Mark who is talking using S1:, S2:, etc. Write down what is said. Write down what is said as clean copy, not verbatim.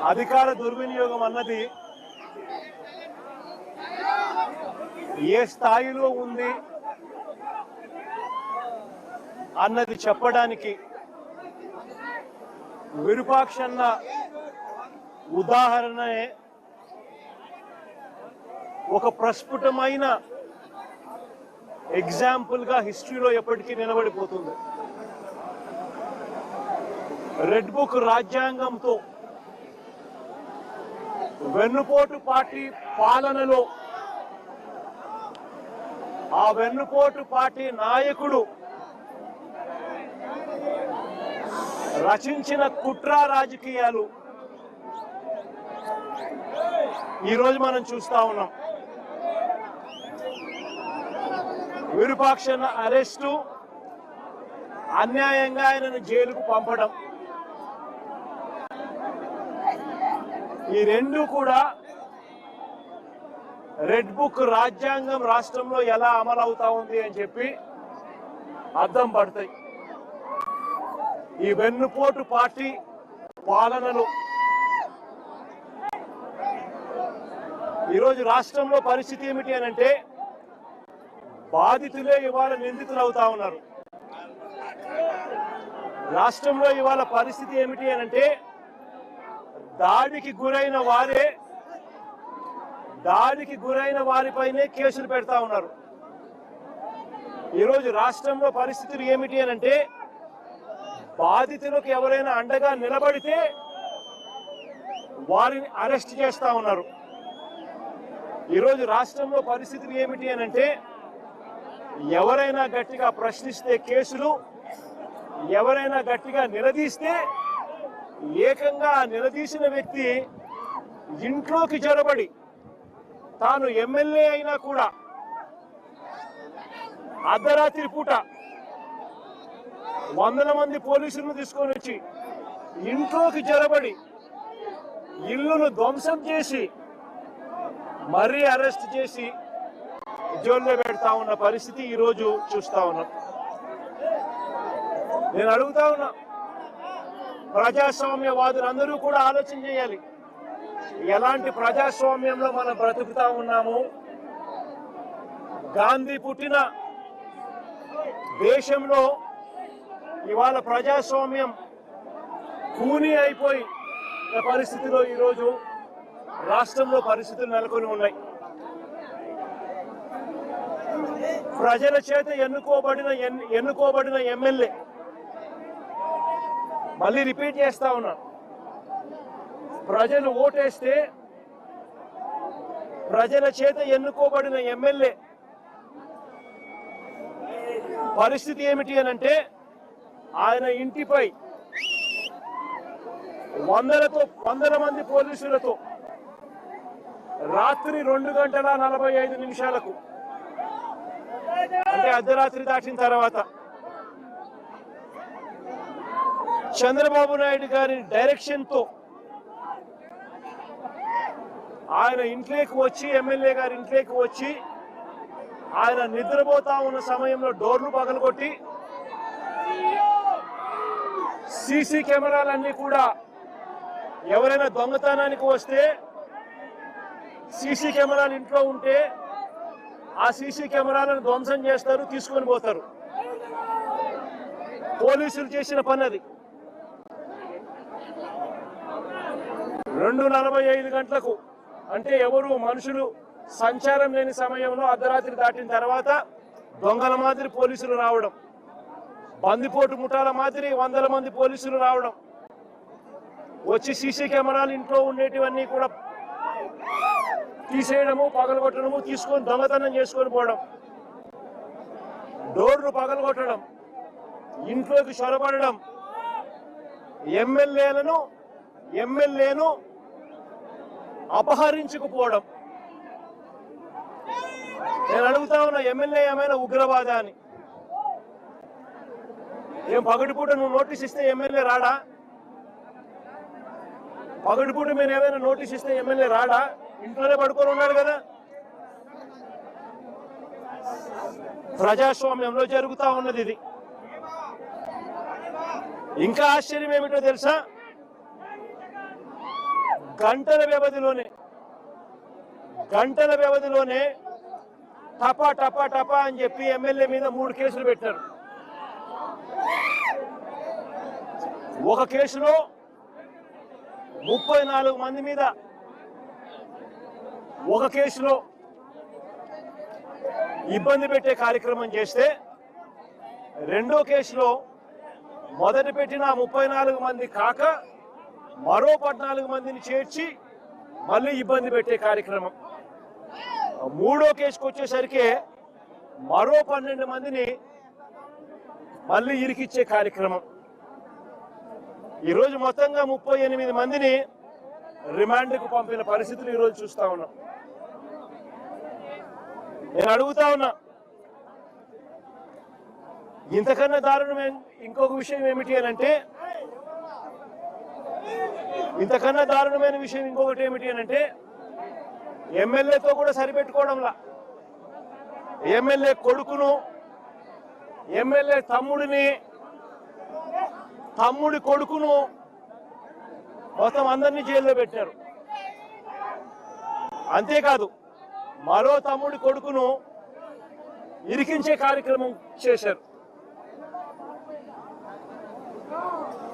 S1: అధికార దుర్వినియోగం అన్నది ఏ స్థాయిలో ఉంది అన్నది చెప్పడానికి విరూపాక్షన్న ఉదాహరణే ఒక ప్రస్ఫుటమైన ఎగ్జాంపుల్ గా హిస్టరీలో ఎప్పటికీ నిలబడిపోతుంది. రెడ్ బుక్ రాజ్యాంగంతో వెన్నుపోటు పార్టీ పాలనలో ఆ వెన్నుపోటు పార్టీ నాయకుడు రచించిన కుట్ర రాజకీయాలు ఈరోజు మనం చూస్తా ఉన్నాం. విరూపాక్షన్న అరెస్టు, అన్యాయంగా ఆయనను జైలుకు పంపడం, ఈ రెండు కూడా రెడ్ బుక్ రాజ్యాంగం రాష్ట్రంలో ఎలా అమలు అవుతా ఉంది అని చెప్పి అర్థం పడతాయి. ఈ వెన్నుపోటు పార్టీ పాలనలో ఈరోజు రాష్ట్రంలో పరిస్థితి ఏమిటి అని అంటే బాధితులే ఇవాళ నిందితులు అవుతా ఉన్నారు. రాష్ట్రంలో ఇవాళ పరిస్థితి ఏమిటి అని అంటే దాడికి గురైన వారిపైనే కేసులు పెడతా ఉన్నారు. ఈరోజు రాష్ట్రంలో పరిస్థితులు ఏమిటి అని అంటే బాధితులకు ఎవరైనా అండగా నిలబడితే వారిని అరెస్ట్ చేస్తా ఉన్నారు. ఈరోజు రాష్ట్రంలో పరిస్థితులు ఏమిటి అని అంటే ఎవరైనా గట్టిగా ప్రశ్నిస్తే కేసులు, ఎవరైనా గట్టిగా నిలదీస్తే ఏకంగా నిలదీసిన వ్యక్తి ఇంట్లోకి జొరబడి తాను ఎమ్మెల్యే అయినా కూడా అర్ధరాత్రి పూట వందల మంది పోలీసులను తీసుకొని వచ్చి ఇంట్లోకి జొరబడి ఇల్లును ధ్వంసం చేసి మరీ అరెస్ట్ చేసి జైల్లో పెడతా ఉన్న పరిస్థితి ఈరోజు చూస్తా ఉన్నాం. నేను అడుగుతా ఉన్నా, ప్రజాస్వామ్యవాదులందరూ కూడా ఆలోచన చేయాలి. ఎలాంటి ప్రజాస్వామ్యంలో మనం బ్రతుకుతా ఉన్నాము? గాంధీ పుట్టిన దేశంలో ఇవాళ ప్రజాస్వామ్యం కూని అయిపోయి పరిస్థితిలో ఈరోజు రాష్ట్రంలో పరిస్థితులు నెలకొని ఉన్నాయి. ప్రజల చేత ఎన్నుకోబడిన ఎమ్మెల్యే, మళ్ళీ రిపీట్ చేస్తా ఉన్నా, ప్రజలు ఓటేస్తే ప్రజల చేత ఎన్నుకోబడిన ఎమ్మెల్యే పరిస్థితి ఏమిటి అని అంటే ఆయన ఇంటిపై వందల మంది పోలీసులతో రాత్రి 2:45 అంటే అర్ధరాత్రి దాటిన తర్వాత చంద్రబాబు నాయుడు గారి డైరెక్షన్ తో ఆయన ఇంట్లోకి వచ్చి, ఎమ్మెల్యే గారి ఇంట్లోకి వచ్చి ఆయన నిద్రపోతా ఉన్న సమయంలో డోర్లు పగలగొట్టి సీసీ కెమెరాలన్నీ కూడా ఎవరైనా దొంగతనానికి వస్తే సీసీ కెమెరాలు ఇంట్లో ఉంటే ఆ సీసీ కెమెరాలను ధ్వంసం చేస్తారు, తీసుకొని పోతారు. పోలీసులు చేసిన పని అది. 2:45 అంటే మనుషులు సంచారం లేని సమయంలో అర్ధరాత్రి దాటిన తర్వాత దొంగల మాదిరి పోలీసులు రావడం, బందిపోటు ముఠాల మాదిరి వందల మంది పోలీసులు రావడం, వచ్చి సీసీ కెమెరాలు ఇంట్లో ఉండేటివన్నీ కూడా తీసేయడము, పగలగొట్టడము, తీసుకొని దొంగతనం చేసుకొని పోవడం, డోర్లు పగలగొట్టడం, ఇంట్లోకి చొరబడడం, ఎమ్మెల్యేను అపహరించుకుపోవడం. నేను అడుగుతా ఉన్నా, ఎమ్మెల్యే ఏమైనా ఉగ్రవాదా అని? ఏం పగటిపూట నువ్వు నోటీస్ ఇస్తే ఎమ్మెల్యే రాడా? పగటిపూట మీరు ఏమైనా నోటీస్ ఇస్తే ఎమ్మెల్యే రాడా? ఇంట్లోనే పడుకొని ఉన్నాడు కదా. ప్రజాస్వామ్యంలో జరుగుతా ఉన్నది ఇది. ఇంకా ఆశ్చర్యం ఏమిటో తెలుసా? గంటల వ్యవధిలోనే టపా టపా టపా అని చెప్పి ఎమ్మెల్యే మీద 3 కేసులు పెట్టారు. ఒక కేసులో 34 మంది మీద, ఒక కేసులో ఇబ్బంది పెట్టే కార్యక్రమం చేస్తే, రెండో కేసులో మొదట పెట్టిన 34 మంది కాక మరో 14 మందిని చేర్చి మళ్ళీ ఇబ్బంది పెట్టే కార్యక్రమం. మూడో కేసుకు వచ్చేసరికి మరో 12 మందిని మళ్ళీ ఇరికిచ్చే కార్యక్రమం. ఈరోజు మొత్తంగా 38 మందిని రిమాండ్కు పంపిన పరిస్థితులు ఈరోజు చూస్తా ఉన్నాం. నేను అడుగుతా ఉన్నా, ఇంతకన్నా దారుణమైన ఇంకొక విషయం ఏమిటి అనంటే, ఇంతకన్నా దారుణమైన విషయం ఇంకొకటి ఏమిటి అనంటే, ఎమ్మెల్యేతో కూడా సరిపెట్టుకోవడంలా ఎమ్మెల్యే కొడుకును, ఎమ్మెల్యే తమ్ముడి కొడుకును మొత్తం అందరినీ జైల్లో పెట్టారు. అంతేకాదు మరో తమ్ముడి కొడుకును ఇరికించే కార్యక్రమం చేశారు.